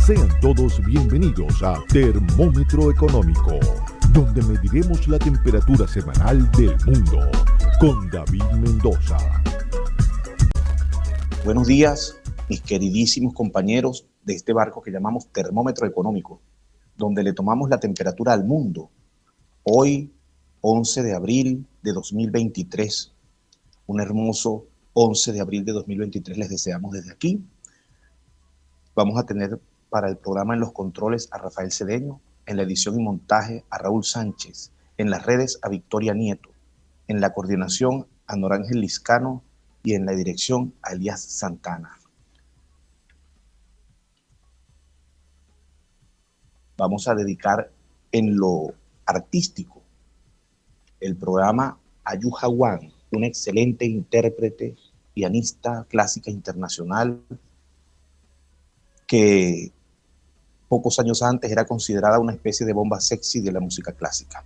Sean todos bienvenidos a Termómetro Económico, donde mediremos la temperatura semanal del mundo, con David Mendoza. Buenos días, mis queridísimos compañeros de este barco que llamamos Termómetro Económico, donde le tomamos la temperatura al mundo. Hoy, 11 de abril de 2023, un hermoso 11 de abril de 2023 les deseamos desde aquí. Vamos a tener para el programa en los controles a Rafael Cedeño, en la edición y montaje a Raúl Sánchez, en las redes a Victoria Nieto, en la coordinación a Norángel Liscano y en la dirección a Elías Santana. Vamos a dedicar en lo artístico el programa a Yu Hawang, una excelente intérprete, pianista clásica internacional que pocos años antes era considerada una especie de bomba sexy de la música clásica.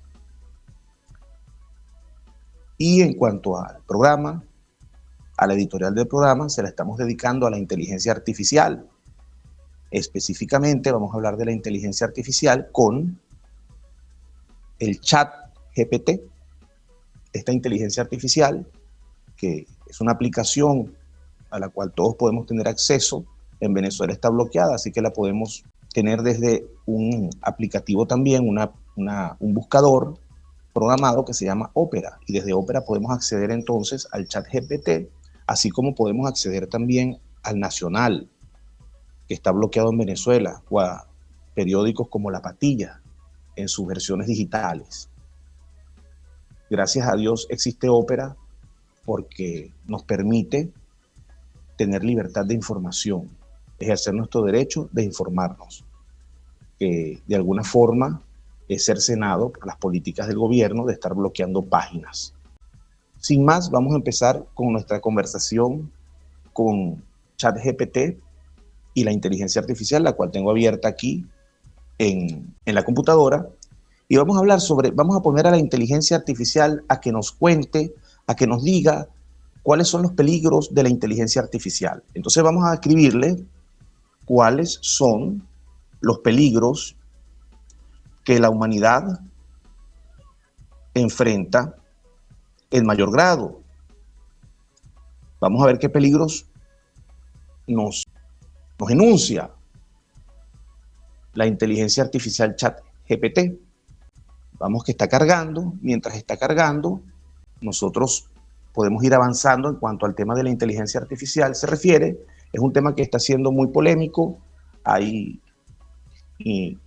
Y en cuanto al programa, a la editorial del programa, se la estamos dedicando a la inteligencia artificial. Específicamente vamos a hablar de la inteligencia artificial con el chat GPT. Esta inteligencia artificial, que es una aplicación a la cual todos podemos tener acceso, en Venezuela está bloqueada, así que la podemos tener desde un aplicativo también, un buscador programado que se llama Opera. Y desde Opera podemos acceder entonces al chat GPT, así como podemos acceder también al Nacional, que está bloqueado en Venezuela, o a periódicos como La Patilla, en sus versiones digitales. Gracias a Dios existe Opera porque nos permite tener libertad de información, ejercer nuestro derecho de informarnos, que de alguna forma es cercenado por las políticas del gobierno de estar bloqueando páginas. Sin más, vamos a empezar con nuestra conversación con ChatGPT y la inteligencia artificial, la cual tengo abierta aquí en la computadora, y vamos a poner a la inteligencia artificial a que nos cuente, a que nos diga cuáles son los peligros de la inteligencia artificial. Entonces vamos a escribirle cuáles son los peligros que la humanidad enfrenta en mayor grado. Vamos a ver qué peligros nos enuncia la inteligencia artificial ChatGPT. Vamos que está cargando. Mientras está cargando, nosotros podemos ir avanzando en cuanto al tema de la inteligencia artificial se refiere. Es un tema que está siendo muy polémico. Hay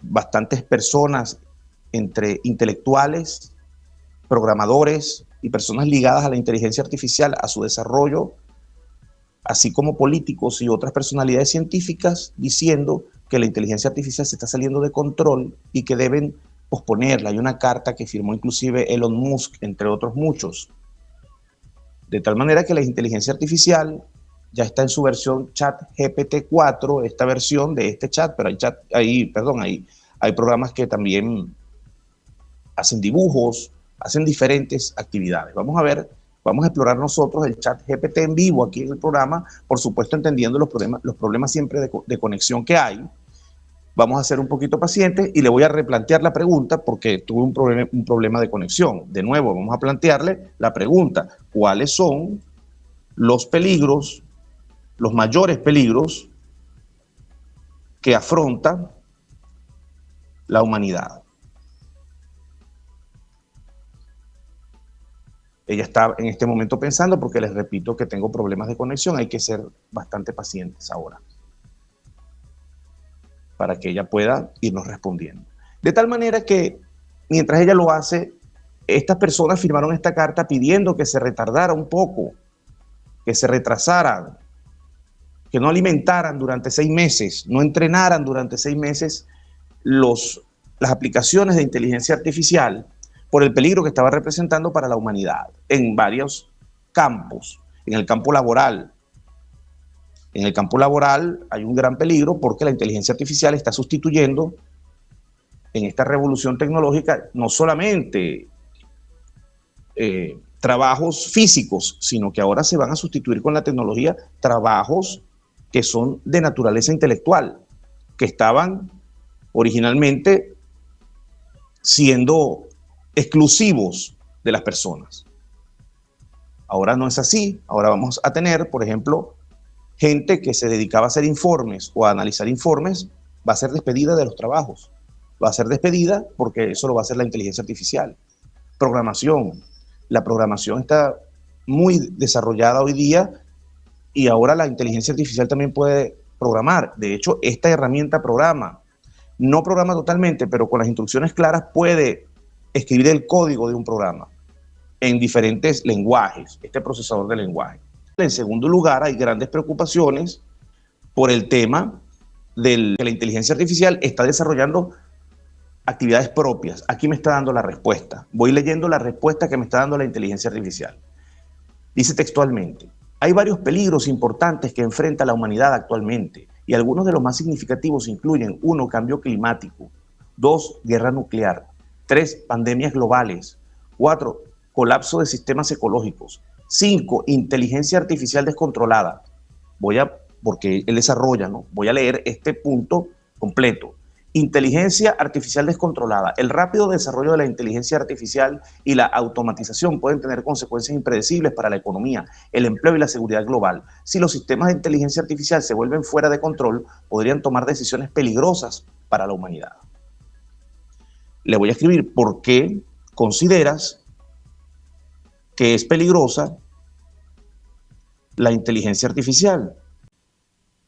bastantes personas, entre intelectuales, programadores y personas ligadas a la inteligencia artificial, a su desarrollo, así como políticos y otras personalidades científicas, diciendo que la inteligencia artificial se está saliendo de control y que deben posponerla. Hay una carta que firmó inclusive Elon Musk, entre otros muchos. De tal manera que la inteligencia artificial ya está en su versión ChatGPT 4, esta versión de este chat, pero hay programas que también hacen dibujos, hacen diferentes actividades. Vamos a explorar nosotros el ChatGPT en vivo aquí en el programa, por supuesto entendiendo los problemas siempre de conexión que hay. Vamos a ser un poquito pacientes y le voy a replantear la pregunta porque tuve un problema de conexión. De nuevo, vamos a plantearle la pregunta: ¿cuáles son los peligros, los mayores peligros que afronta la humanidad? Ella está en este momento pensando, porque les repito que tengo problemas de conexión. Hay que ser bastante pacientes ahora para que ella pueda irnos respondiendo. De tal manera que, mientras ella lo hace, estas personas firmaron esta carta pidiendo que se retardara un poco, que se retrasaran, que no alimentaran durante 6 meses, no entrenaran durante 6 meses las aplicaciones de inteligencia artificial por el peligro que estaba representando para la humanidad en varios campos. En el campo laboral. En el campo laboral hay un gran peligro porque la inteligencia artificial está sustituyendo en esta revolución tecnológica no solamente trabajos físicos, sino que ahora se van a sustituir con la tecnología trabajos que son de naturaleza intelectual. que estaban originalmente siendo exclusivos de las personas. Ahora no es así. Ahora vamos a tener, por ejemplo, gente que se dedicaba a hacer informes o a analizar informes, va a ser despedida de los trabajos. Va a ser despedida porque eso lo va a hacer la inteligencia artificial. Programación. La programación está muy desarrollada hoy día y ahora la inteligencia artificial también puede programar. De hecho, esta herramienta programa. No programa totalmente, pero con las instrucciones claras puede escribir el código de un programa en diferentes lenguajes, este procesador de lenguaje. En segundo lugar, hay grandes preocupaciones por el tema de que la inteligencia artificial está desarrollando actividades propias. Aquí me está dando la respuesta. Voy leyendo la respuesta que me está dando la inteligencia artificial. Dice textualmente: hay varios peligros importantes que enfrenta la humanidad actualmente y algunos de los más significativos incluyen: 1, cambio climático; 2, guerra nuclear; 3, pandemias globales; 4, colapso de sistemas ecológicos; 5, inteligencia artificial descontrolada. Porque él desarrolla, ¿no? Voy a leer este punto completo. Inteligencia artificial descontrolada. El rápido desarrollo de la inteligencia artificial y la automatización pueden tener consecuencias impredecibles para la economía, el empleo y la seguridad global. Si los sistemas de inteligencia artificial se vuelven fuera de control, podrían tomar decisiones peligrosas para la humanidad. Le voy a escribir por qué consideras que es peligrosa la inteligencia artificial.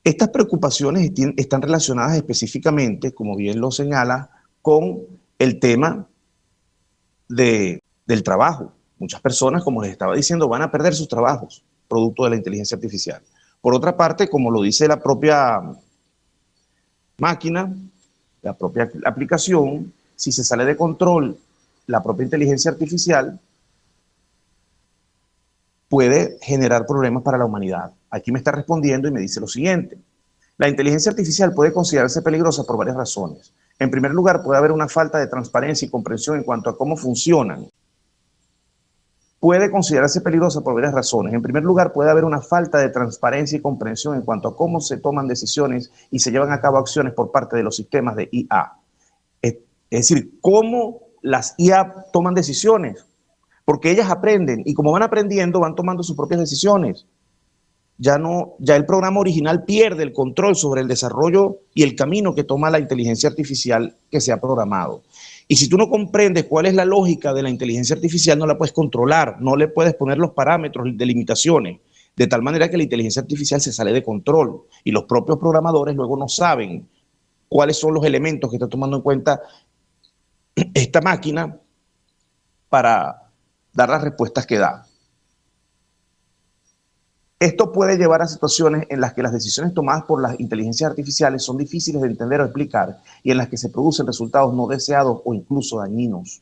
Estas preocupaciones están relacionadas específicamente, como bien lo señala, con el tema del trabajo. Muchas personas, como les estaba diciendo, van a perder sus trabajos producto de la inteligencia artificial. Por otra parte, como lo dice la propia máquina, la propia aplicación, si se sale de control la propia inteligencia artificial, puede generar problemas para la humanidad. Aquí me está respondiendo y me dice lo siguiente: la inteligencia artificial puede considerarse peligrosa por varias razones. En primer lugar, puede haber una falta de transparencia y comprensión en cuanto a cómo funcionan. Puede considerarse peligrosa por varias razones. En primer lugar, puede haber una falta de transparencia y comprensión en cuanto a cómo se toman decisiones y se llevan a cabo acciones por parte de los sistemas de IA. Es decir, cómo las IA toman decisiones, porque ellas aprenden y como van aprendiendo van tomando sus propias decisiones. Ya el programa original pierde el control sobre el desarrollo y el camino que toma la inteligencia artificial que se ha programado. Y si tú no comprendes cuál es la lógica de la inteligencia artificial, no la puedes controlar, no le puedes poner los parámetros de limitaciones, de tal manera que la inteligencia artificial se sale de control y los propios programadores luego no saben cuáles son los elementos que está tomando en cuenta esta máquina para dar las respuestas que da. Esto puede llevar a situaciones en las que las decisiones tomadas por las inteligencias artificiales son difíciles de entender o explicar y en las que se producen resultados no deseados o incluso dañinos.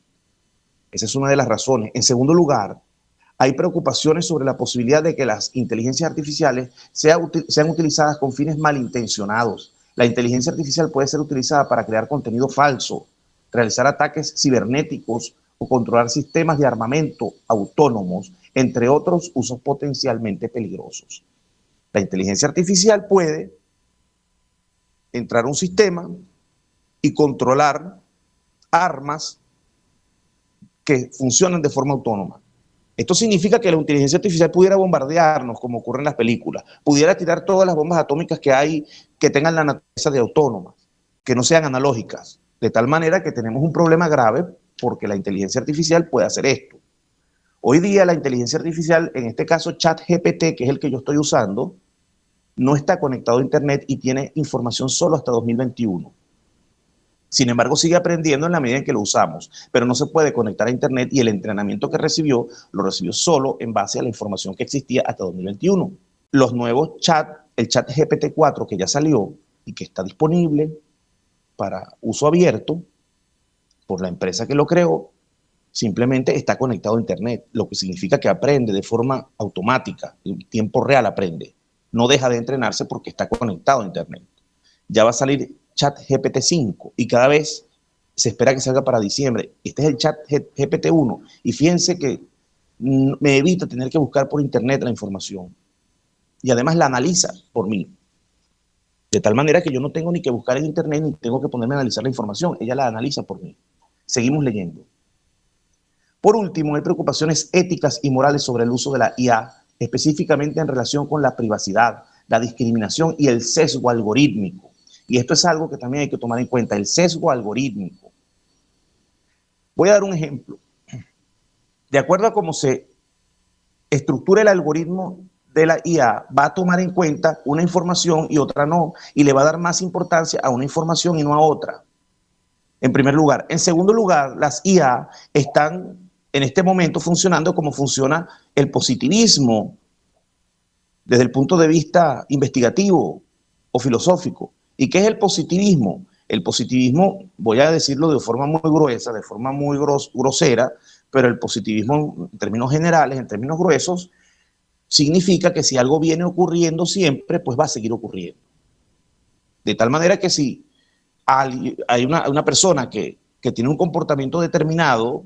Esa es una de las razones. En segundo lugar, hay preocupaciones sobre la posibilidad de que las inteligencias artificiales sean utilizadas con fines malintencionados. La inteligencia artificial puede ser utilizada para crear contenido falso, realizar ataques cibernéticos o controlar sistemas de armamento autónomos, entre otros usos potencialmente peligrosos. La inteligencia artificial puede entrar a un sistema y controlar armas que funcionan de forma autónoma. Esto significa que la inteligencia artificial pudiera bombardearnos, como ocurre en las películas, pudiera tirar todas las bombas atómicas que hay que tengan la naturaleza de autónomas, que no sean analógicas, de tal manera que tenemos un problema grave porque la inteligencia artificial puede hacer esto. Hoy día la inteligencia artificial, en este caso ChatGPT, que es el que yo estoy usando, no está conectado a Internet y tiene información solo hasta 2021. Sin embargo, sigue aprendiendo en la medida en que lo usamos, pero no se puede conectar a Internet y el entrenamiento que recibió, lo recibió solo en base a la información que existía hasta 2021. Los nuevos el ChatGPT 4 que ya salió y que está disponible para uso abierto por la empresa que lo creó, simplemente está conectado a Internet, lo que significa que aprende de forma automática, en tiempo real aprende. No deja de entrenarse porque está conectado a Internet. Ya va a salir ChatGPT 5 y cada vez se espera que salga para diciembre. Este es el ChatGPT 1 y fíjense que me evita tener que buscar por Internet la información y además la analiza por mí. De tal manera que yo no tengo ni que buscar en internet ni tengo que ponerme a analizar la información. Ella la analiza por mí. Seguimos leyendo. Por último, hay preocupaciones éticas y morales sobre el uso de la IA, específicamente en relación con la privacidad, la discriminación y el sesgo algorítmico. Y esto es algo que también hay que tomar en cuenta, el sesgo algorítmico. Voy a dar un ejemplo. De acuerdo a cómo se estructura el algoritmo de la IA, va a tomar en cuenta una información y otra no, y le va a dar más importancia a una información y no a otra. En primer lugar. En segundo lugar, las IA están en este momento funcionando como funciona el positivismo desde el punto de vista investigativo o filosófico. ¿Y qué es el positivismo? El positivismo, voy a decirlo de forma muy gruesa, de forma muy grosera, pero el positivismo en términos generales, en términos gruesos, significa que si algo viene ocurriendo siempre, pues va a seguir ocurriendo. De tal manera que si hay una persona que tiene un comportamiento determinado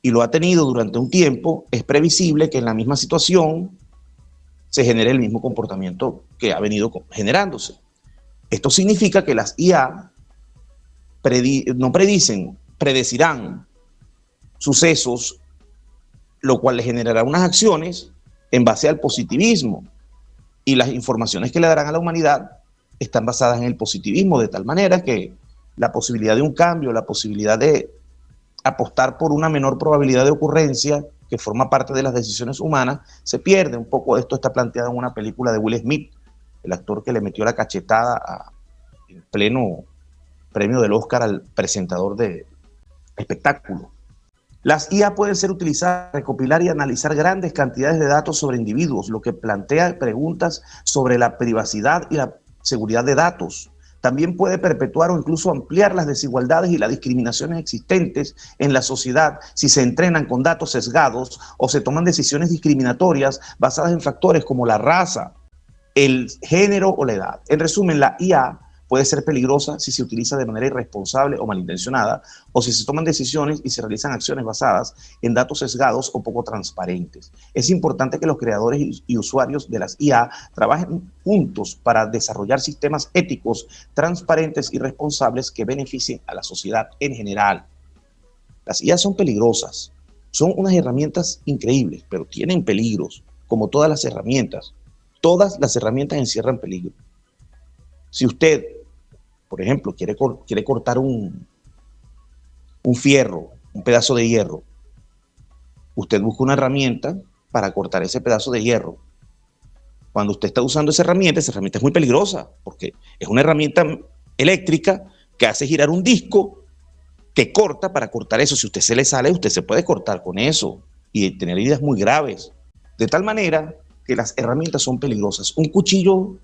y lo ha tenido durante un tiempo, es previsible que en la misma situación se genere el mismo comportamiento que ha venido generándose. Esto significa que las IA no predecirán sucesos, lo cual le generará unas acciones en base al positivismo, y las informaciones que le darán a la humanidad están basadas en el positivismo, de tal manera que la posibilidad de un cambio, la posibilidad de apostar por una menor probabilidad de ocurrencia que forma parte de las decisiones humanas, se pierde. Un poco esto está planteado en una película de Will Smith, el actor que le metió la cachetada en pleno premio del Oscar al presentador de espectáculo. Las IA pueden ser utilizadas para recopilar y analizar grandes cantidades de datos sobre individuos, lo que plantea preguntas sobre la privacidad y la seguridad de datos. También puede perpetuar o incluso ampliar las desigualdades y las discriminaciones existentes en la sociedad si se entrenan con datos sesgados o se toman decisiones discriminatorias basadas en factores como la raza, el género o la edad. En resumen, la IA puede ser peligrosa si se utiliza de manera irresponsable o malintencionada, o si se toman decisiones y se realizan acciones basadas en datos sesgados o poco transparentes. Es importante que los creadores y usuarios de las IA trabajen juntos para desarrollar sistemas éticos, transparentes y responsables que beneficien a la sociedad en general. Las IA son peligrosas, son unas herramientas increíbles, pero tienen peligros, como todas las herramientas. Todas las herramientas encierran peligro. Si usted, por ejemplo, quiere cortar un fierro, un pedazo de hierro, usted busca una herramienta para cortar ese pedazo de hierro. Cuando usted está usando esa herramienta es muy peligrosa, porque es una herramienta eléctrica que hace girar un disco que corta para cortar eso. Si usted se le sale, usted se puede cortar con eso y tener heridas muy graves. De tal manera que las herramientas son peligrosas. Un cuchillo,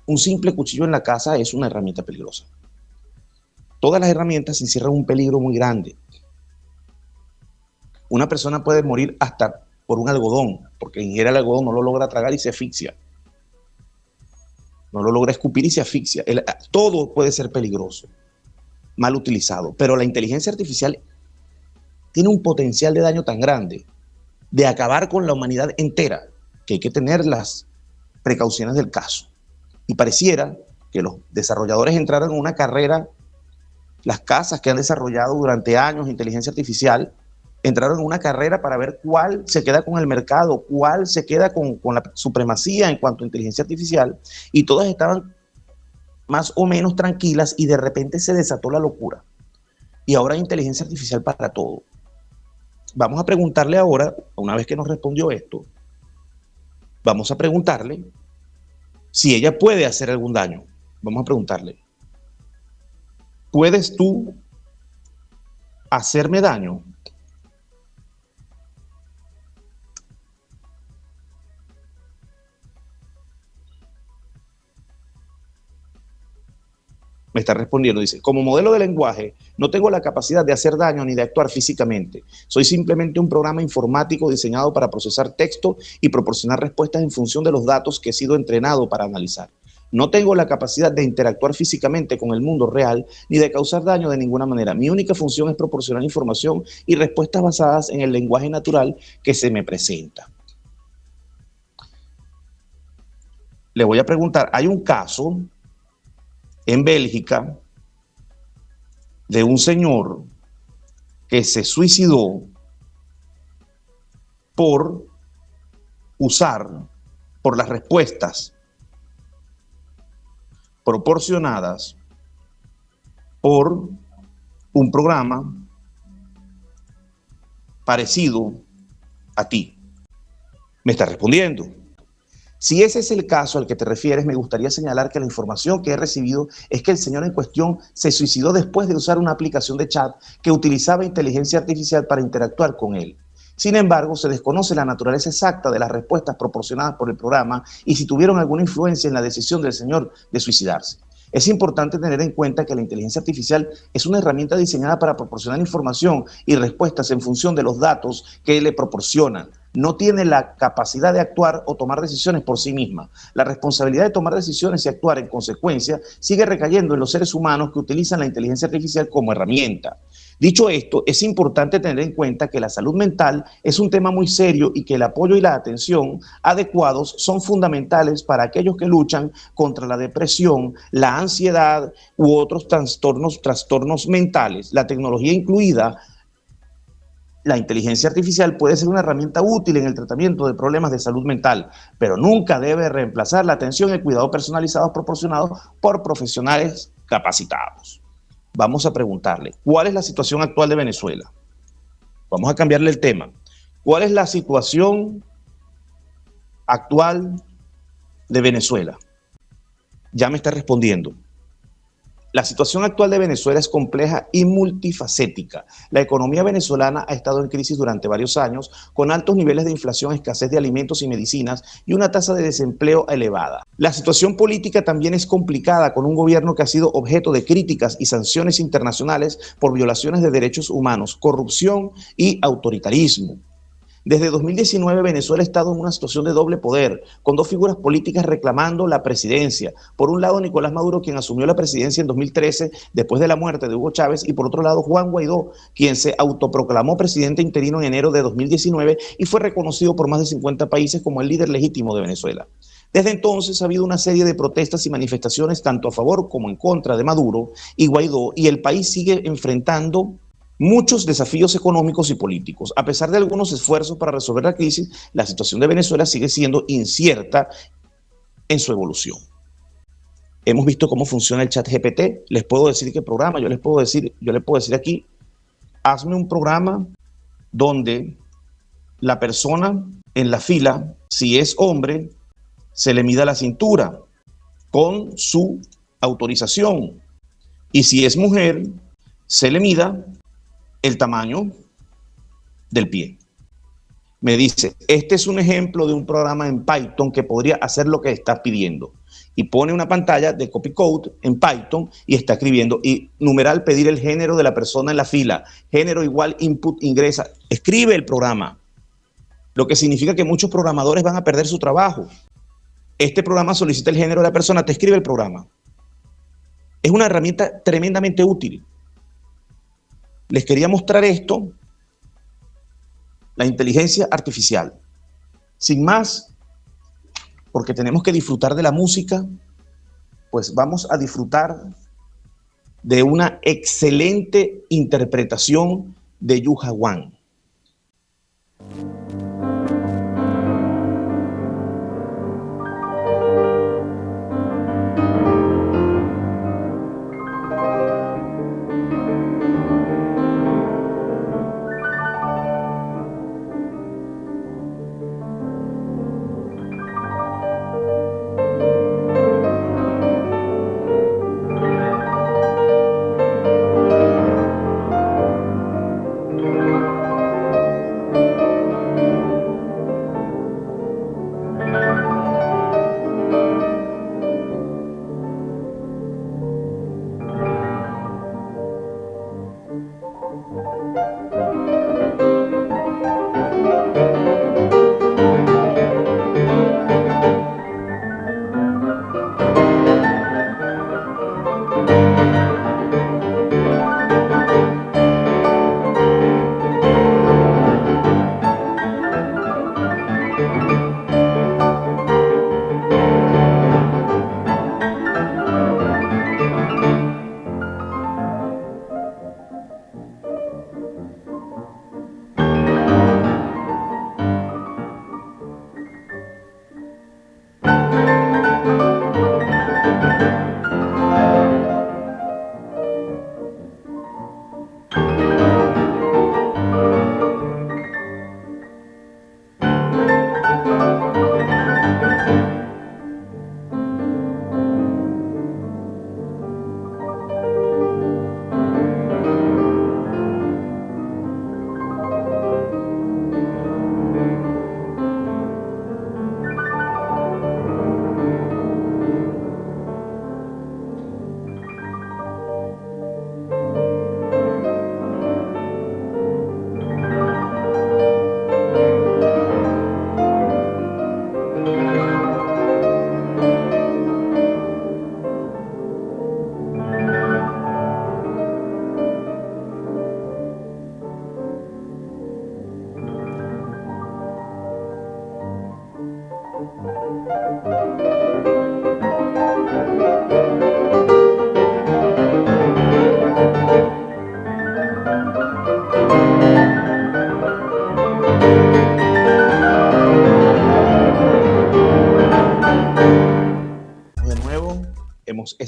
un simple cuchillo en la casa es una herramienta peligrosa. Todas las herramientas encierran un peligro muy grande. Una persona puede morir hasta por un algodón, porque ingiere el algodón, no lo logra tragar y se asfixia. No lo logra escupir y se asfixia. Todo puede ser peligroso, mal utilizado. Pero la inteligencia artificial tiene un potencial de daño tan grande, de acabar con la humanidad entera, que hay que tener las precauciones del caso. Y pareciera que los desarrolladores entraron en una carrera, las casas que han desarrollado durante años inteligencia artificial, entraron en una carrera para ver cuál se queda con el mercado, cuál se queda con la supremacía en cuanto a inteligencia artificial, y todas estaban más o menos tranquilas y de repente se desató la locura. Y ahora hay inteligencia artificial para todo. Vamos a preguntarle ahora, una vez que nos respondió esto, vamos a preguntarle si ella puede hacer algún daño. Vamos a preguntarle, ¿puedes tú hacerme daño? Me está respondiendo, dice, como modelo de lenguaje, no tengo la capacidad de hacer daño ni de actuar físicamente. Soy simplemente un programa informático diseñado para procesar texto y proporcionar respuestas en función de los datos que he sido entrenado para analizar. No tengo la capacidad de interactuar físicamente con el mundo real ni de causar daño de ninguna manera. Mi única función es proporcionar información y respuestas basadas en el lenguaje natural que se me presenta. le voy a preguntar, hay un caso en Bélgica de un señor que se suicidó por las respuestas proporcionadas por un programa parecido a ti. ¿Me está respondiendo? Si ese es el caso al que te refieres, me gustaría señalar que la información que he recibido es que el señor en cuestión se suicidó después de usar una aplicación de chat que utilizaba inteligencia artificial para interactuar con él. Sin embargo, se desconoce la naturaleza exacta de las respuestas proporcionadas por el programa y si tuvieron alguna influencia en la decisión del señor de suicidarse. Es importante tener en cuenta que la inteligencia artificial es una herramienta diseñada para proporcionar información y respuestas en función de los datos que le proporcionan. No tiene la capacidad de actuar o tomar decisiones por sí misma. La responsabilidad de tomar decisiones y actuar en consecuencia sigue recayendo en los seres humanos que utilizan la inteligencia artificial como herramienta. Dicho esto, es importante tener en cuenta que la salud mental es un tema muy serio y que el apoyo y la atención adecuados son fundamentales para aquellos que luchan contra la depresión, la ansiedad u otros trastornos mentales. La tecnología incluida, la inteligencia artificial puede ser una herramienta útil en el tratamiento de problemas de salud mental, pero nunca debe reemplazar la atención y el cuidado personalizados proporcionados por profesionales capacitados. Vamos a preguntarle, ¿cuál es la situación actual de Venezuela? Vamos a cambiarle el tema. ¿Cuál es la situación actual de Venezuela? Ya me está respondiendo. La situación actual de Venezuela es compleja y multifacética. La economía venezolana ha estado en crisis durante varios años, con altos niveles de inflación, escasez de alimentos y medicinas y una tasa de desempleo elevada. La situación política también es complicada, con un gobierno que ha sido objeto de críticas y sanciones internacionales por violaciones de derechos humanos, corrupción y autoritarismo. Desde 2019, Venezuela ha estado en una situación de doble poder, con dos figuras políticas reclamando la presidencia. Por un lado, Nicolás Maduro, quien asumió la presidencia en 2013, después de la muerte de Hugo Chávez, y por otro lado, Juan Guaidó, quien se autoproclamó presidente interino en enero de 2019 y fue reconocido por más de 50 países como el líder legítimo de Venezuela. Desde entonces ha habido una serie de protestas y manifestaciones tanto a favor como en contra de Maduro y Guaidó, y el país sigue enfrentando muchos desafíos económicos y políticos. A pesar de algunos esfuerzos para resolver la crisis, la situación de Venezuela sigue siendo incierta en su evolución. Hemos visto cómo funciona el chat GPT. Les puedo decir qué programa, yo les puedo decir aquí, hazme un programa donde la persona en la fila, si es hombre, se le mida la cintura con su autorización. Y si es mujer, se le mida el tamaño del pie. Me dice, este es un ejemplo de un programa en Python que podría hacer lo que estás pidiendo. Y pone una pantalla de copy code en Python y está escribiendo. Y numeral, pedir el género de la persona en la fila. Género igual input, ingresa. Escribe el programa. Lo que significa que muchos programadores van a perder su trabajo. Este programa solicita el género de la persona, te escribe el programa. Es una herramienta tremendamente útil. Les quería mostrar esto, la inteligencia artificial. Sin más, porque tenemos que disfrutar de la música, pues vamos a disfrutar de una excelente interpretación de Yuja Wang.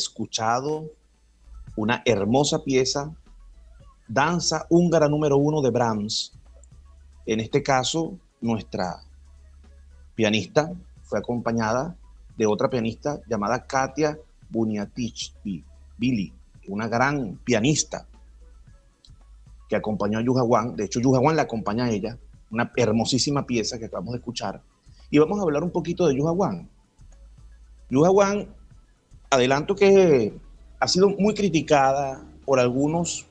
escuchado una hermosa pieza, Danza húngara número 1 de Brahms. En este caso, nuestra pianista fue acompañada de otra pianista llamada Katia Buniatich-Vili, una gran pianista que acompañó a Yuja Wan. De hecho, Yuja Wan la acompaña a ella, una hermosísima pieza que acabamos de escuchar. Y vamos a hablar un poquito de Yuja Wan. Yuja Wan, adelanto que ha sido muy criticada por algunas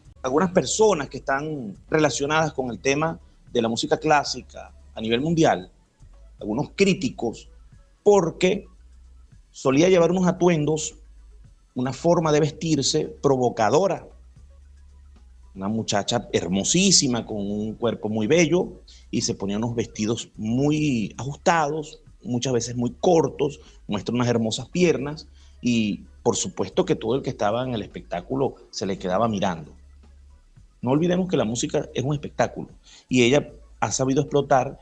personas que están relacionadas con el tema de la música clásica a nivel mundial, algunos críticos, porque solía llevar unos atuendos, una forma de vestirse provocadora. Una muchacha hermosísima, con un cuerpo muy bello, y se ponía unos vestidos muy ajustados, muchas veces muy cortos, muestra unas hermosas piernas, y por supuesto que todo el que estaba en el espectáculo se le quedaba mirando. No olvidemos que la música es un espectáculo, y ella ha sabido explotar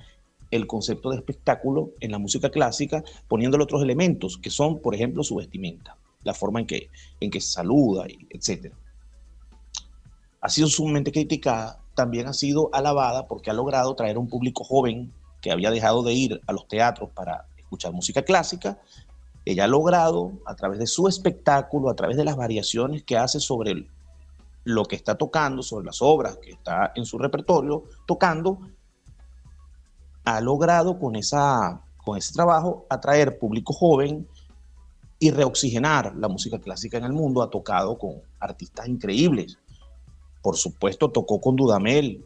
el concepto de espectáculo en la música clásica, poniéndole otros elementos, que son, por ejemplo, su vestimenta, la forma en que se saluda, etc. Ha sido sumamente criticada, también ha sido alabada porque ha logrado traer a un público joven que había dejado de ir a los teatros para escuchar música clásica. Ella ha logrado, a través de su espectáculo, a través de las variaciones que hace sobre lo que está tocando, sobre las obras que está en su repertorio tocando, ha logrado con ese trabajo atraer público joven y reoxigenar la música clásica en el mundo. Ha tocado con artistas increíbles. Por supuesto, tocó con Dudamel.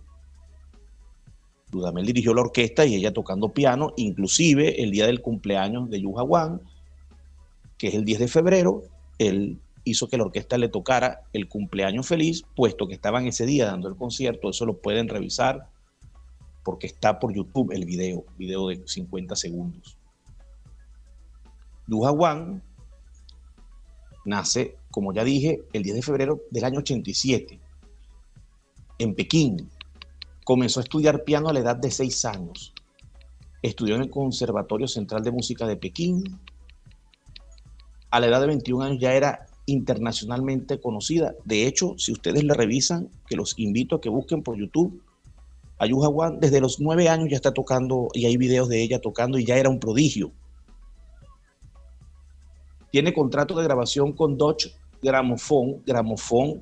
Dudamel dirigió la orquesta y ella tocando piano. Inclusive, el día del cumpleaños de Yuja Wan, que es el 10 de febrero, él hizo que la orquesta le tocara el cumpleaños feliz, puesto que estaban ese día dando el concierto. Eso lo pueden revisar porque está por YouTube el video de 50 segundos. Yuja Wan nace, como ya dije, el 10 de febrero del año 87. En Pekín. Comenzó a estudiar piano a la edad de 6 años. Estudió en el Conservatorio Central de Música de Pekín. A la edad de 21 años ya era internacionalmente conocida. De hecho, si ustedes la revisan, que los invito a que busquen por YouTube, a Yuja Wan desde los 9 años ya está tocando, y hay videos de ella tocando, y ya era un prodigio. Tiene contrato de grabación con Deutsche Grammophon.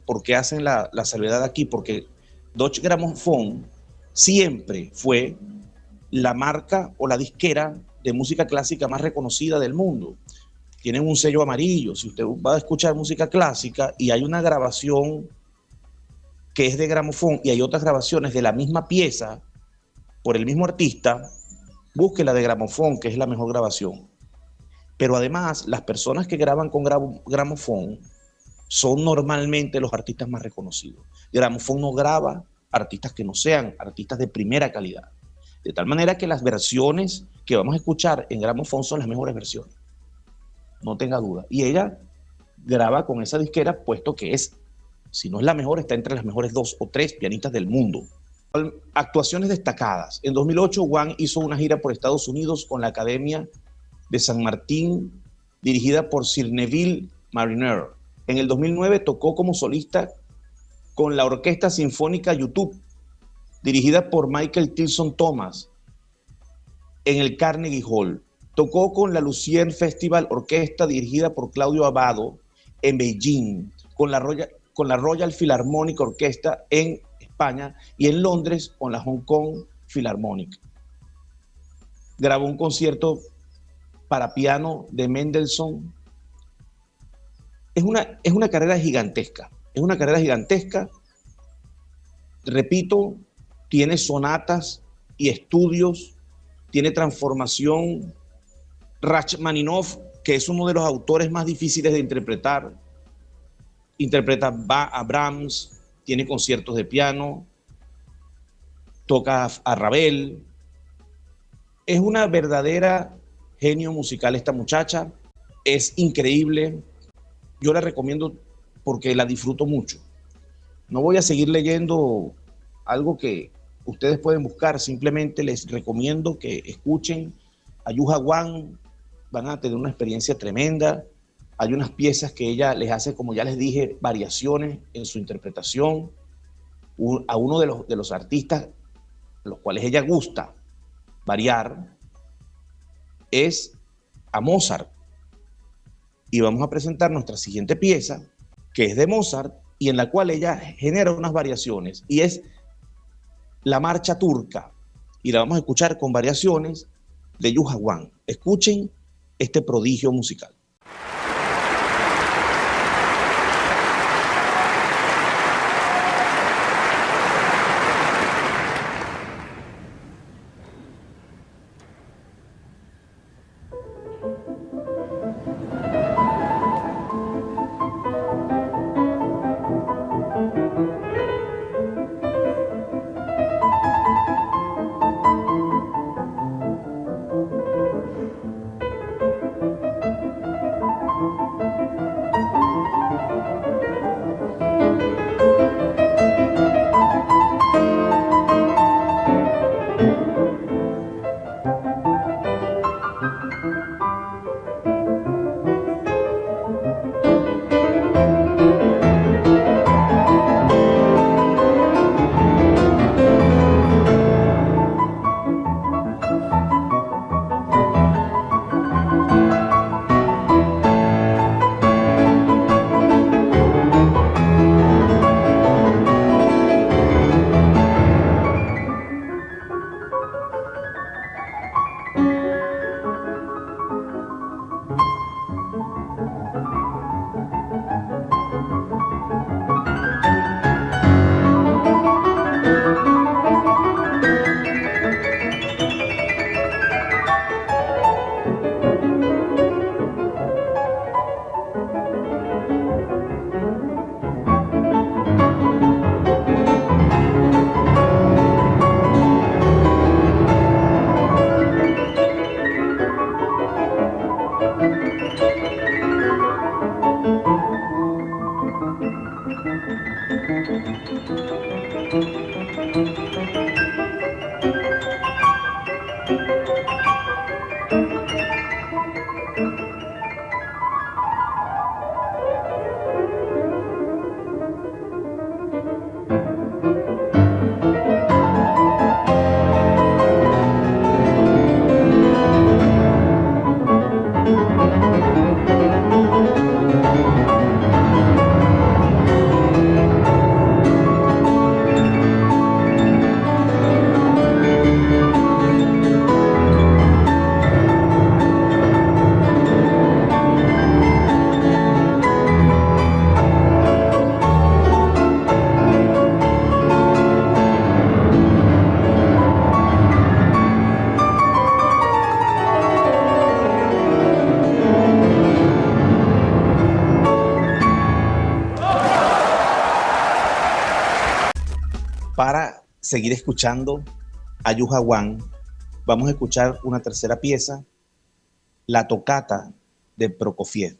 ¿Por qué hacen la salvedad aquí? Porque Deutsche Grammophon siempre fue la marca o la disquera de música clásica más reconocida del mundo. Tienen un sello amarillo. Si usted va a escuchar música clásica y hay una grabación que es de Grammophon y hay otras grabaciones de la misma pieza por el mismo artista, busque la de Grammophon, que es la mejor grabación. Pero además, las personas que graban con Grammophon son normalmente los artistas más reconocidos. Grammophon no graba artistas que no sean artistas de primera calidad. De tal manera que las versiones que vamos a escuchar en Grammophon son las mejores versiones. No tenga duda. Y ella graba con esa disquera, puesto que es, si no es la mejor, está entre las mejores 2 o 3 pianistas del mundo. Actuaciones destacadas. En 2008, Wan hizo una gira por Estados Unidos con la Academia de San Martín, dirigida por Sir Neville Marriner. En el 2009 tocó como solista con la Orquesta Sinfónica YouTube, dirigida por Michael Tilson Thomas, en el Carnegie Hall. Tocó con la Lucien Festival Orquesta, dirigida por Claudio Abbado, en Beijing, con la Royal Philharmonic Orquesta en España, y en Londres con la Hong Kong Philharmonic. Grabó un concierto para piano de Mendelssohn. Es una carrera gigantesca. Es una carrera gigantesca. Repito, tiene sonatas y estudios, tiene transformación. Rachmaninoff, que es uno de los autores más difíciles de interpretar, interpreta a Brahms, tiene conciertos de piano, toca a Ravel. Es una verdadera genio musical esta muchacha, es increíble. Yo la recomiendo porque la disfruto mucho. No voy a seguir leyendo algo que ustedes pueden buscar, simplemente les recomiendo que escuchen a Yuja Wan, van a tener una experiencia tremenda. Hay unas piezas que ella les hace, como ya les dije, variaciones en su interpretación. A uno de los artistas los cuales ella gusta variar es a Mozart. Y vamos a presentar nuestra siguiente pieza, que es de Mozart, y en la cual ella genera unas variaciones, y es la marcha turca, y la vamos a escuchar con variaciones de Yuja Wan. Escuchen este prodigio musical. Para seguir escuchando a Yuja Wan, vamos a escuchar una tercera pieza, la tocata de Prokofiev.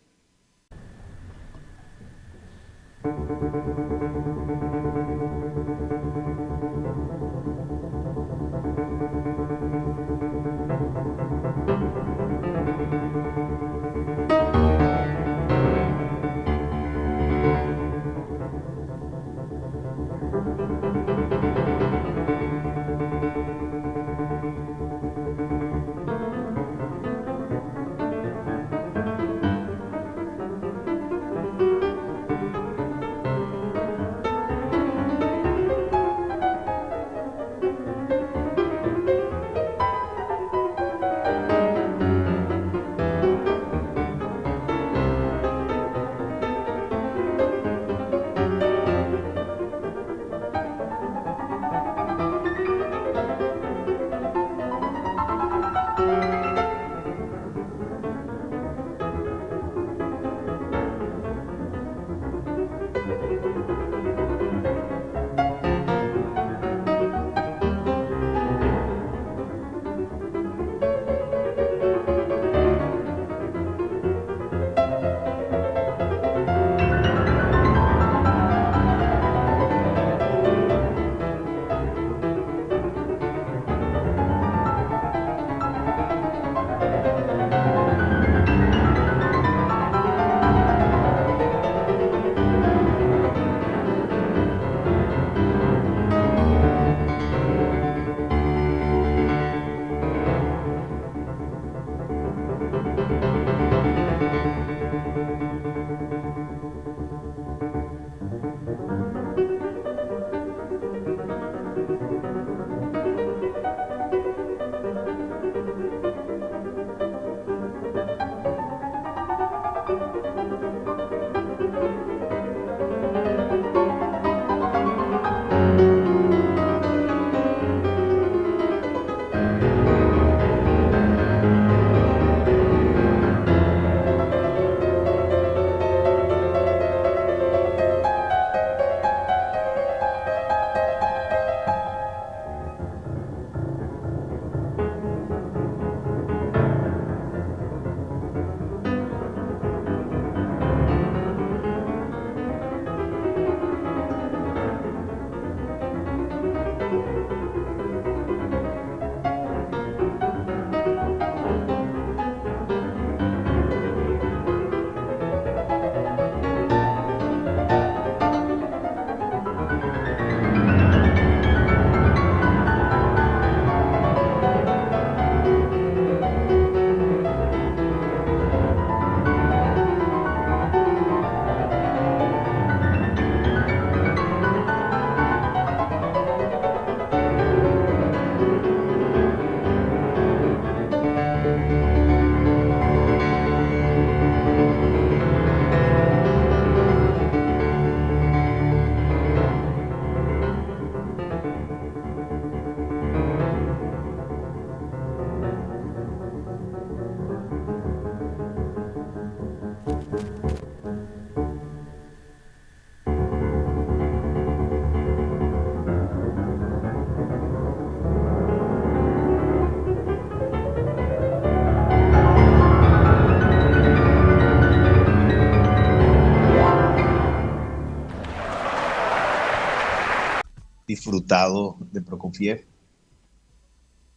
disfrutado de Prokofiev.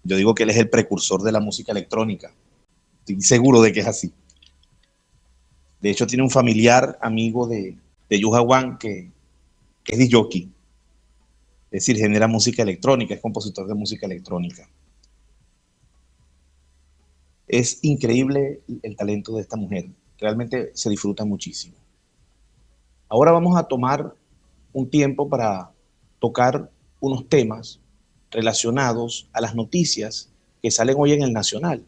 Yo digo que él es el precursor de la música electrónica. Estoy seguro de que es así. De hecho, tiene un familiar amigo de Yuja Wang que es disc-jockey. Es decir, genera música electrónica, es compositor de música electrónica. Es increíble el talento de esta mujer. Realmente se disfruta muchísimo. Ahora vamos a tomar un tiempo para tocar unos temas relacionados a las noticias que salen hoy en El Nacional.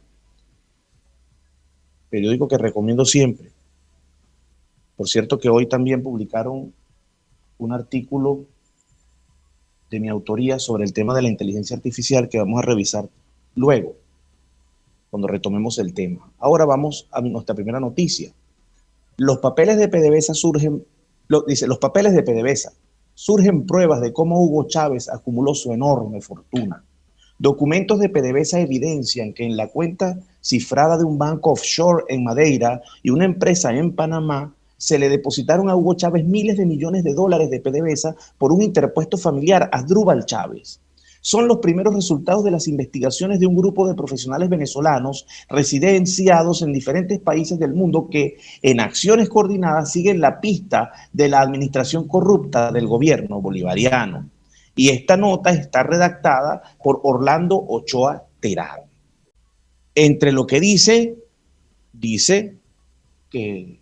Periódico que recomiendo siempre. Por cierto que hoy también publicaron un artículo de mi autoría sobre el tema de la inteligencia artificial que vamos a revisar luego, cuando retomemos el tema. Ahora vamos a nuestra primera noticia. Los papeles de PDVSA los papeles de PDVSA surgen pruebas de cómo Hugo Chávez acumuló su enorme fortuna. Documentos de PDVSA evidencian que en la cuenta cifrada de un banco offshore en Madeira y una empresa en Panamá se le depositaron a Hugo Chávez miles de millones de dólares de PDVSA por un interpuesto familiar, Asdrúbal Chávez. Son los primeros resultados de las investigaciones de un grupo de profesionales venezolanos residenciados en diferentes países del mundo que, en acciones coordinadas, siguen la pista de la administración corrupta del gobierno bolivariano. Y esta nota está redactada por Orlando Ochoa Terán. Entre lo que dice que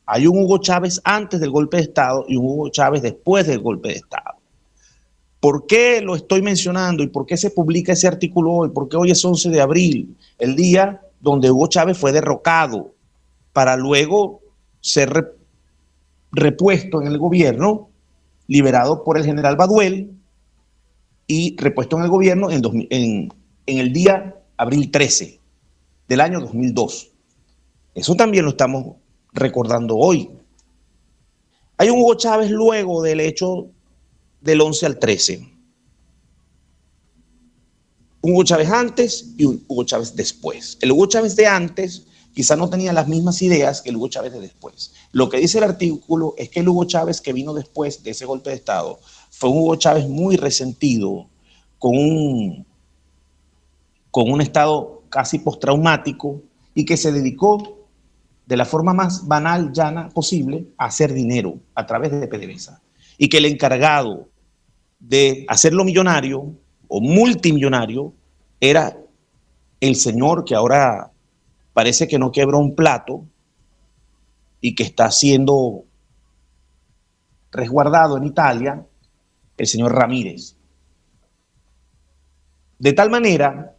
hay un Hugo Chávez antes del golpe de Estado y un Hugo Chávez después del golpe de Estado. ¿Por qué lo estoy mencionando y por qué se publica ese artículo hoy? Porque hoy es 11 de abril, el día donde Hugo Chávez fue derrocado para luego ser repuesto en el gobierno, liberado por el general Baduel y repuesto en el gobierno en el día abril 13 del año 2002. Eso también lo estamos recordando hoy. Hay un Hugo Chávez luego del hecho del 11 al 13. Un Hugo Chávez antes y un Hugo Chávez después. El Hugo Chávez de antes quizá no tenía las mismas ideas que el Hugo Chávez de después. Lo que dice el artículo es que el Hugo Chávez que vino después de ese golpe de Estado fue un Hugo Chávez muy resentido, con un estado casi postraumático y que se dedicó de la forma más banal, llana posible a hacer dinero a través de PDVSA. Y que el encargado de hacerlo millonario o multimillonario era el señor que ahora parece que no quebró un plato y que está siendo resguardado en Italia, el señor Ramírez. De tal manera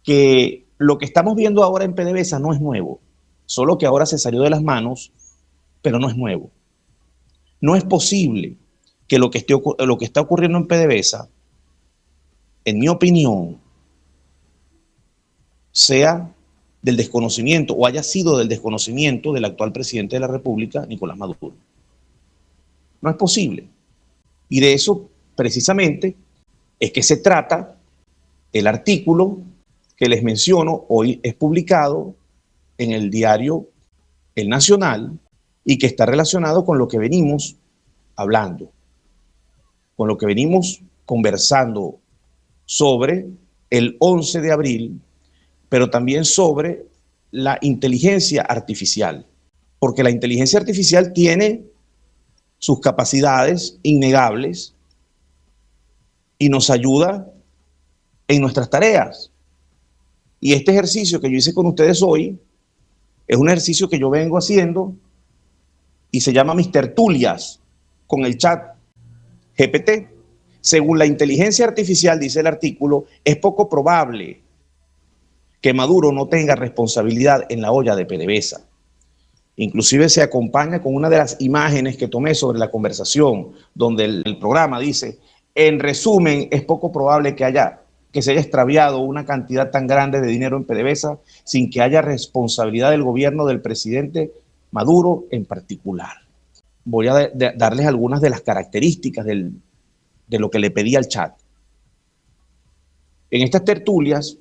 que lo que estamos viendo ahora en PDVSA no es nuevo, solo que ahora se salió de las manos, pero no es nuevo. No es posible que lo que está ocurriendo en PDVSA, en mi opinión, sea del desconocimiento o haya sido del desconocimiento del actual presidente de la República, Nicolás Maduro. No es posible. Y de eso, precisamente, es que se trata el artículo que les menciono. Hoy es publicado en el diario El Nacional y que está relacionado con lo que venimos hablando, con lo que venimos conversando sobre el 11 de abril, pero también sobre la inteligencia artificial, porque la inteligencia artificial tiene sus capacidades innegables y nos ayuda en nuestras tareas. Y este ejercicio que yo hice con ustedes hoy es un ejercicio que yo vengo haciendo y se llama mis tertulias con el chat GPT. Según la inteligencia artificial, dice el artículo, es poco probable que Maduro no tenga responsabilidad en la olla de PDVSA. Inclusive se acompaña con una de las imágenes que tomé sobre la conversación, donde el programa dice, en resumen, es poco probable que se haya extraviado una cantidad tan grande de dinero en PDVSA sin que haya responsabilidad del gobierno del presidente Maduro en particular. Voy a darles algunas de las características de lo que le pedí al chat. En estas tertulias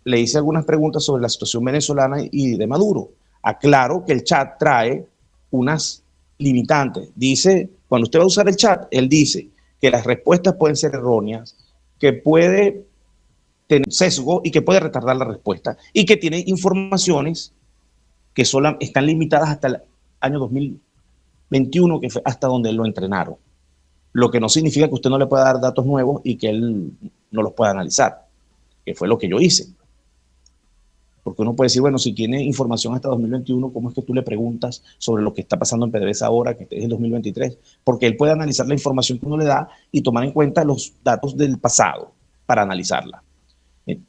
le hice algunas preguntas sobre la situación venezolana y de Maduro. Aclaro que el chat trae unas limitantes. Dice Cuando usted va a usar el chat, él dice que las respuestas pueden ser erróneas, que puede tener sesgo y que puede retardar la respuesta y que tiene informaciones que solo están limitadas hasta el año 2021, que fue hasta donde lo entrenaron. Lo que no significa que usted no le pueda dar datos nuevos y que él no los pueda analizar, que fue lo que yo hice. Porque uno puede decir, bueno, si tiene información hasta 2021, ¿cómo es que tú le preguntas sobre lo que está pasando en PDVSA ahora, que es el 2023? Porque él puede analizar la información que uno le da y tomar en cuenta los datos del pasado para analizarla.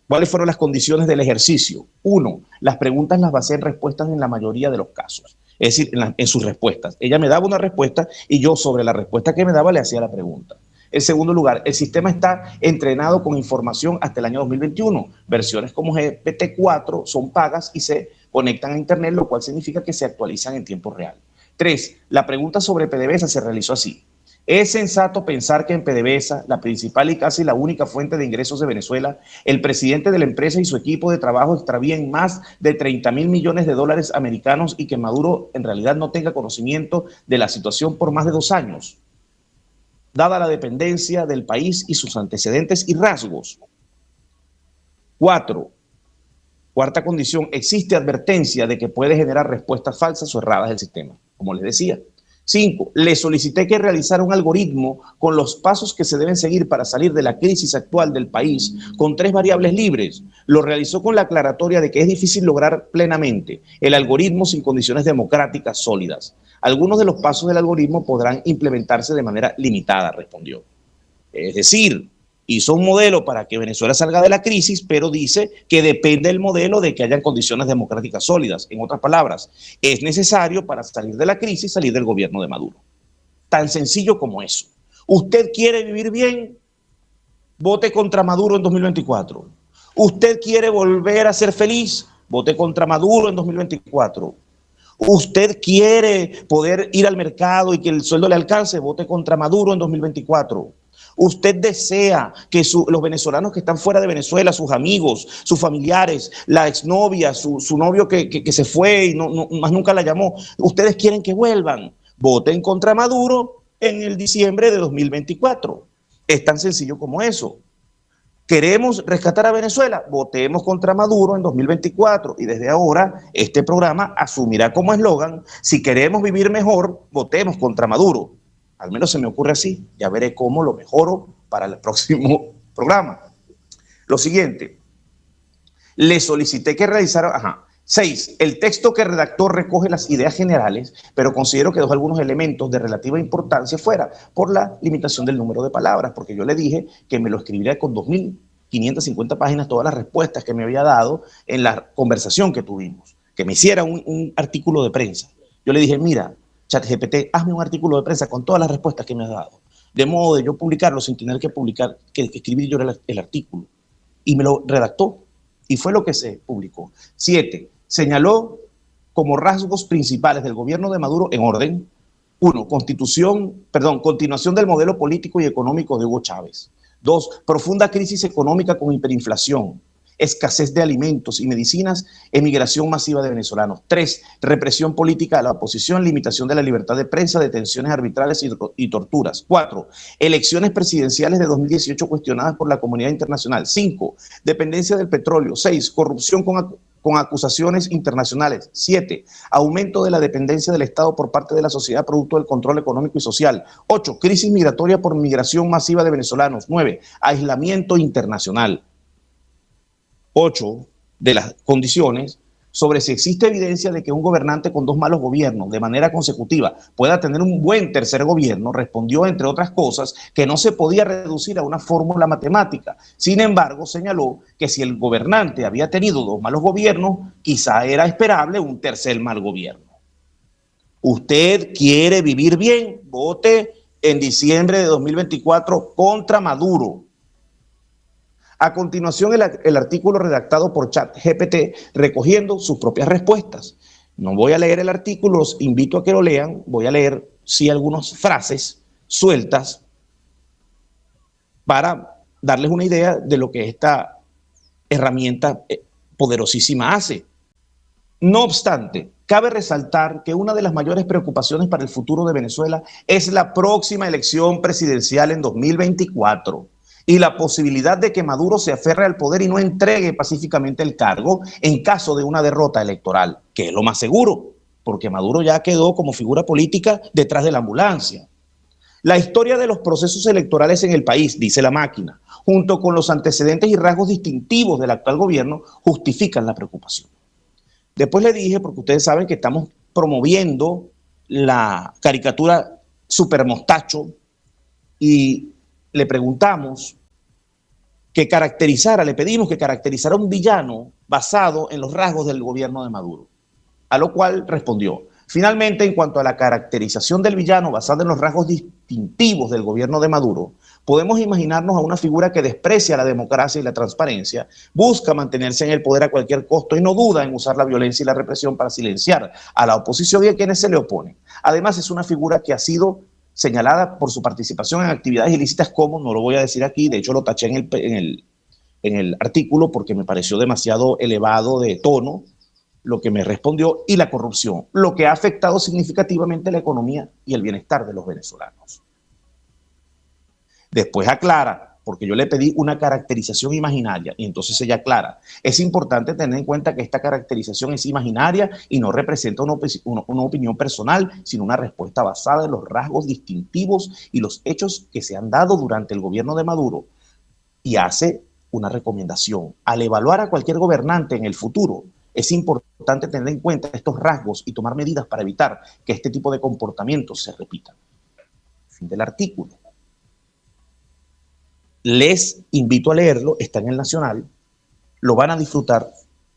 ¿Cuáles fueron las condiciones del ejercicio? 1, las preguntas las basé en respuestas en la mayoría de los casos. Es decir, en sus respuestas. Ella me daba una respuesta y yo sobre la respuesta que me daba le hacía la pregunta. En segundo lugar, el sistema está entrenado con información hasta el año 2021. Versiones como GPT-4 son pagas y se conectan a Internet, lo cual significa que se actualizan en tiempo real. 3, la pregunta sobre PDVSA se realizó así. ¿Es sensato pensar que en PDVSA, la principal y casi la única fuente de ingresos de Venezuela, el presidente de la empresa y su equipo de trabajo extravían más de 30.000 millones de dólares americanos y que Maduro en realidad no tenga conocimiento de la situación por más de 2 años? Dada la dependencia del país y sus antecedentes y rasgos. 4, cuarta condición, existe advertencia de que puede generar respuestas falsas o erradas del sistema, como les decía. 5, le solicité que realizara un algoritmo con los pasos que se deben seguir para salir de la crisis actual del país con 3 variables libres. Lo realizó con la aclaratoria de que es difícil lograr plenamente el algoritmo sin condiciones democráticas sólidas. Algunos de los pasos del algoritmo podrán implementarse de manera limitada, respondió. Es decir, hizo un modelo para que Venezuela salga de la crisis, pero dice que depende del modelo de que hayan condiciones democráticas sólidas. En otras palabras, es necesario para salir de la crisis salir del gobierno de Maduro. Tan sencillo como eso. ¿Usted quiere vivir bien? Vote contra Maduro en 2024. ¿Usted quiere volver a ser feliz? Vote contra Maduro en 2024. ¿Usted quiere poder ir al mercado y que el sueldo le alcance? Vote contra Maduro en 2024. ¿Usted desea que los venezolanos que están fuera de Venezuela, sus amigos, sus familiares, la exnovia, su novio que se fue y más nunca la llamó, ustedes quieren que vuelvan? Voten contra Maduro en el diciembre de 2024. Es tan sencillo como eso. ¿Queremos rescatar a Venezuela? Votemos contra Maduro en 2024 y desde ahora este programa asumirá como eslogan: si queremos vivir mejor, votemos contra Maduro. Al menos se me ocurre así, ya veré cómo lo mejoro para el próximo programa. Lo siguiente, le solicité que realizara, 6, el texto que redactó recoge las ideas generales, pero considero que dejó algunos elementos de relativa importancia fuera por la limitación del número de palabras, porque yo le dije que me lo escribiría con 2.550 páginas, todas las respuestas que me había dado en la conversación que tuvimos, que me hiciera un artículo de prensa. Yo le dije, mira, ChatGPT, hazme un artículo de prensa con todas las respuestas que me has dado, de modo de yo publicarlo sin tener que escribir yo el artículo. Y me lo redactó, y fue lo que se publicó. 7, señaló como rasgos principales del gobierno de Maduro en orden: 1, continuación del modelo político y económico de Hugo Chávez. 2, profunda crisis económica con hiperinflación, escasez de alimentos y medicinas, emigración masiva de venezolanos. 3, represión política a la oposición, limitación de la libertad de prensa, detenciones arbitrarias y torturas. 4, elecciones presidenciales de 2018 cuestionadas por la comunidad internacional. 5, dependencia del petróleo. 6, corrupción con acusaciones internacionales. 7, aumento de la dependencia del Estado por parte de la sociedad producto del control económico y social. 8, crisis migratoria por migración masiva de venezolanos. 9, aislamiento internacional. 8 de las condiciones sobre si existe evidencia de que un gobernante con 2 malos gobiernos de manera consecutiva pueda tener un buen tercer gobierno, respondió, entre otras cosas, que no se podía reducir a una fórmula matemática. Sin embargo, señaló que si el gobernante había tenido 2 malos gobiernos, quizá era esperable un tercer mal gobierno. ¿Usted quiere vivir bien? Vote en diciembre de 2024 contra Maduro. A continuación, el artículo redactado por ChatGPT recogiendo sus propias respuestas. No voy a leer el artículo, los invito a que lo lean. Voy a leer, sí, algunas frases sueltas para darles una idea de lo que esta herramienta poderosísima hace. No obstante, cabe resaltar que una de las mayores preocupaciones para el futuro de Venezuela es la próxima elección presidencial en 2024 y la posibilidad de que Maduro se aferre al poder y no entregue pacíficamente el cargo en caso de una derrota electoral, que es lo más seguro, porque Maduro ya quedó como figura política detrás de la ambulancia. La historia de los procesos electorales en el país, dice la máquina, junto con los antecedentes y rasgos distintivos del actual gobierno, justifican la preocupación. Después le dije, porque ustedes saben que estamos promoviendo la caricatura Super Mostacho, y le preguntamos que caracterizara, le pedimos que caracterizara un villano basado en los rasgos del gobierno de Maduro, a lo cual respondió: finalmente, en cuanto a la caracterización del villano basada en los rasgos distintivos del gobierno de Maduro, podemos imaginarnos a una figura que desprecia la democracia y la transparencia, busca mantenerse en el poder a cualquier costo y no duda en usar la violencia y la represión para silenciar a la oposición y a quienes se le oponen. Además, es una figura que ha sido señalada por su participación en actividades ilícitas como, no lo voy a decir aquí, de hecho lo taché en el artículo porque me pareció demasiado elevado de tono lo que me respondió, y la corrupción, lo que ha afectado significativamente la economía y el bienestar de los venezolanos. Después aclara, porque yo le pedí una caracterización imaginaria, y entonces ella aclara: es importante tener en cuenta que esta caracterización es imaginaria y no representa una opinión personal, sino una respuesta basada en los rasgos distintivos y los hechos que se han dado durante el gobierno de Maduro. Y hace una recomendación: al evaluar a cualquier gobernante en el futuro, es importante tener en cuenta estos rasgos y tomar medidas para evitar que este tipo de comportamientos se repitan. Fin del artículo. Les invito a leerlo, está en el Nacional, lo van a disfrutar,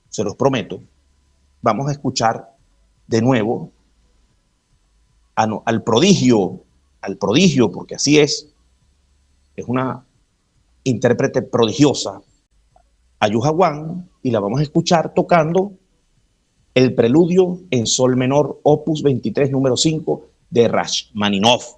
se los prometo. Vamos a escuchar de nuevo al prodigio, porque así es una intérprete prodigiosa, Ayuja Wang, y la vamos a escuchar tocando el preludio en sol menor, opus 23, número 5, de Rachmaninoff.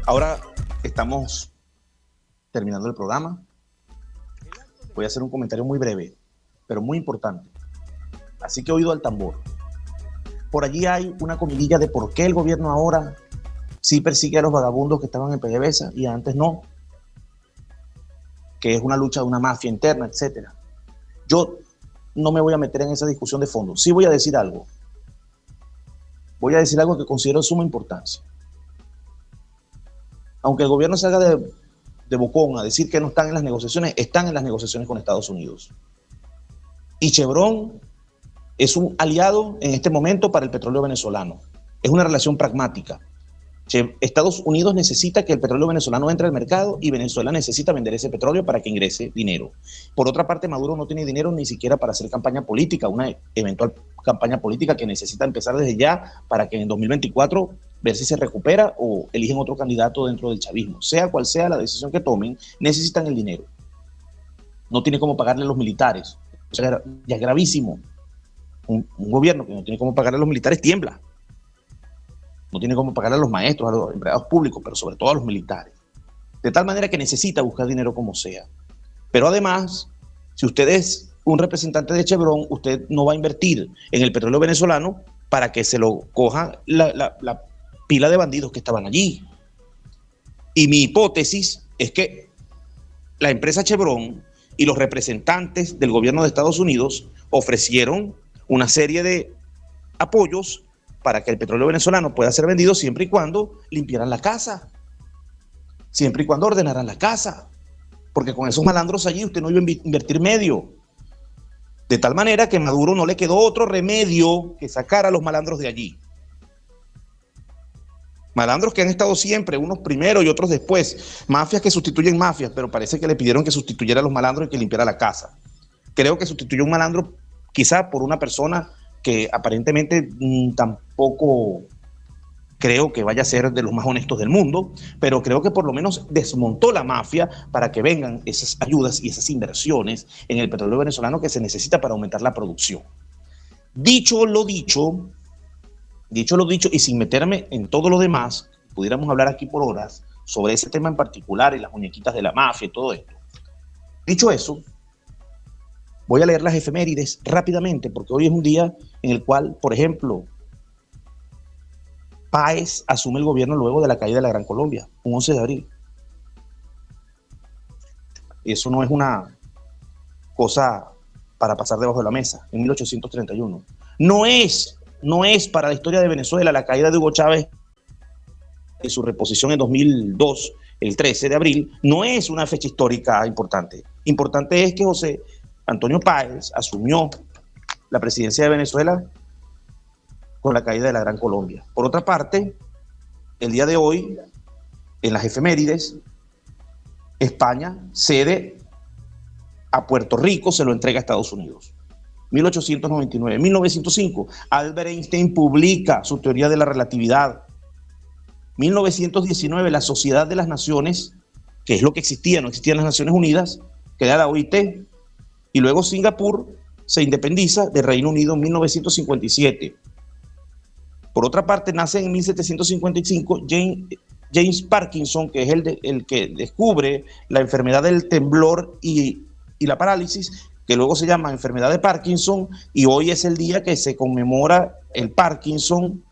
Ahora estamos terminando el programa. Voy a hacer un comentario muy breve, pero muy importante. Así que oído al tambor. Por allí hay una comidilla de por qué el gobierno ahora sí persigue a los vagabundos que estaban en PDVSA y antes no, que es una lucha de una mafia interna, etc. Yo no me voy a meter en esa discusión de fondo. Sí voy a decir algo. Voy a decir algo que considero de suma importancia. Aunque el gobierno salga de bocón a decir que no están en las negociaciones, están en las negociaciones con Estados Unidos. Y Chevron es un aliado en este momento para el petróleo venezolano. Es una relación pragmática. Estados Unidos necesita que el petróleo venezolano entre al mercado y Venezuela necesita vender ese petróleo para que ingrese dinero. Por otra parte, Maduro no tiene dinero ni siquiera para hacer campaña política, una eventual campaña política que necesita empezar desde ya para que en 2024 ver si se recupera o eligen otro candidato dentro del chavismo. Sea cual sea la decisión que tomen, necesitan el dinero. No tiene cómo pagarle a los militares. O sea, ya es gravísimo. Un gobierno que no tiene cómo pagarle a los militares tiembla. No tiene cómo pagarle a los maestros, a los empleados públicos, pero sobre todo a los militares. De tal manera que necesita buscar dinero como sea. Pero además, si usted es un representante de Chevron, usted no va a invertir en el petróleo venezolano para que se lo coja la pila de bandidos que estaban allí. Y mi hipótesis es que la empresa Chevron y los representantes del gobierno de Estados Unidos ofrecieron una serie de apoyos para que el petróleo venezolano pueda ser vendido siempre y cuando limpiaran la casa, siempre y cuando ordenaran la casa, porque con esos malandros allí usted no iba a invertir medio. De tal manera que a Maduro no le quedó otro remedio que sacar a los malandros de allí. Malandros que han estado siempre, unos primero y otros después. Mafias que sustituyen mafias, pero parece que le pidieron que sustituyera a los malandros y que limpiara la casa. Creo que sustituyó un malandro quizá por una persona que aparentemente tampoco creo que vaya a ser de los más honestos del mundo, pero creo que por lo menos desmontó la mafia para que vengan esas ayudas y esas inversiones en el petróleo venezolano que se necesita para aumentar la producción. Dicho lo dicho, y sin meterme en todo lo demás, pudiéramos hablar aquí por horas sobre ese tema en particular y las muñequitas de la mafia y todo esto. Dicho eso, voy a leer las efemérides rápidamente, porque hoy es un día en el cual, por ejemplo, Páez asume el gobierno luego de la caída de la Gran Colombia, un 11 de abril. Eso no es una cosa para pasar debajo de la mesa, en 1831. No es para la historia de Venezuela la caída de Hugo Chávez y su reposición en 2002, el 13 de abril, no es una fecha histórica importante. Importante es que José Antonio Páez asumió la presidencia de Venezuela con la caída de la Gran Colombia. Por otra parte, el día de hoy, en las efemérides, España cede a Puerto Rico, se lo entrega a Estados Unidos. 1899. 1905, Albert Einstein publica su teoría de la relatividad. 1919, la Sociedad de las Naciones, que es lo que existía, no existían las Naciones Unidas, crea la OIT, y luego Singapur se independiza del Reino Unido en 1957. Por otra parte, nace en 1755 James Parkinson, que es el que descubre la enfermedad del temblor y la parálisis, que luego se llama enfermedad de Parkinson, y hoy es el día que se conmemora el Parkinson,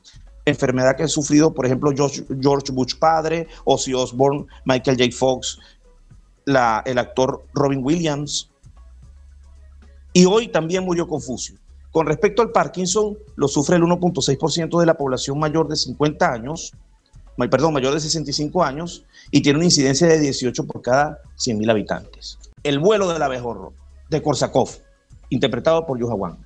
enfermedad que han sufrido, por ejemplo, George Bush padre, Ozzy Osbourne, Michael J. Fox, el actor Robin Williams, y hoy también murió Confucio. Con respecto al Parkinson, lo sufre el 1.6% de la población mayor de 65 años, y tiene una incidencia de 18 por cada 100.000 habitantes. El vuelo del abejorro, de Korsakov, interpretado por Yuja Wang.